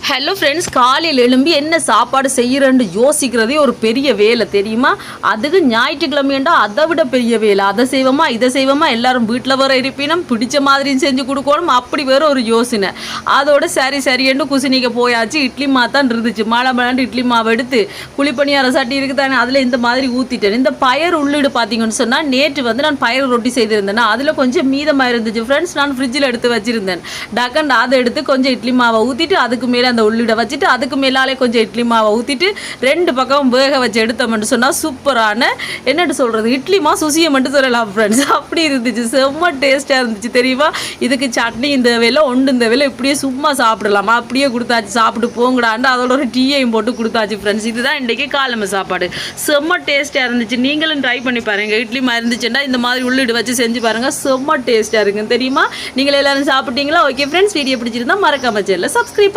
Hello friends, காலையில் எழும்பி என்ன சாப்பாடு செய்கிறேன்னு யோசிக்கிறதே ஒரு பெரிய வேலை தெரியுமா? அதுக்கு ஞாயிற்றுக்கிழமைண்டா அதை விட பெரிய வேலை. அதை செய்வோமா இதை செய்வோமா, எல்லாரும் வீட்டில் வர இருப்பினும் பிடிச்ச மாதிரியும் செஞ்சு கொடுக்கணும், அப்படி வேற ஒரு யோசனை. அதோட சரி குசினிக்க போயாச்சு. இட்லி மாத்தான் இருந்துச்சு. மழை இட்லி மாவு எடுத்து குழிப்பணியார சட்டி இருக்குது தானே, அதில் இந்த மாதிரி ஊற்றிட்டேன். இந்த பயறு உள்ளீடு பார்த்தீங்கன்னு சொன்னால், நேற்று வந்து நான் பயறு ரொட்டி செய்திருந்தேன்னா அதில் கொஞ்சம் மீதமாக இருந்துச்சு ஃப்ரெண்ட்ஸ். நான் ஃப்ரிட்ஜில் எடுத்து வச்சுருந்தேன். டக்கண்ட் அதை எடுத்து கொஞ்சம் இட்லி மாவை ஊற்றிட்டு அதுக்கு மேலே அந்த உள்ளிட வச்சுட்டு அதுக்கு மேலாலே கொஞ்சம் இட்லி மாவை ஊற்றிட்டு ரெண்டு பக்கம் வேக வச்சு எடுத்தோம்னு சொன்னால் சூப்பரான என்னட்டு சொல்கிறது இட்லி மா சுசியை மட்டும் சொல்லலாம் ஃப்ரெண்ட்ஸ். அப்படி இருந்துச்சு, செம்ம டேஸ்ட்டாக இருந்துச்சு தெரியுமா? இதுக்கு சட்னி இந்த வேலை இந்த வேலை இப்படியே சும்மா சாப்பிடலாமா, அப்படியே கொடுத்தாச்சு. சாப்பிட்டு போங்கடாண்டு அதோட ஒரு டீயையும் போட்டு கொடுத்தாச்சு ஃப்ரெண்ட்ஸ். இதுதான் இன்றைக்கி காலமை சாப்பாடு. செம்ம டேஸ்ட்டாக இருந்துச்சு. நீங்களும் ட்ரை பண்ணி பாருங்கள். இட்லி மாதிரி இருந்துச்சுன்னா இந்த மாதிரி உள்ளிடு வச்சு செஞ்சு பாருங்கள். செம்ம டேஸ்ட்டாக இருக்குன்னு தெரியுமா? நீங்கள் எல்லோரும் சாப்பிட்டீங்களா? ஓகே ஃப்ரெண்ட்ஸ், வீடியோ பிடிச்சிருந்தா மறக்காம சேனலை சப்ஸ்கிரைப்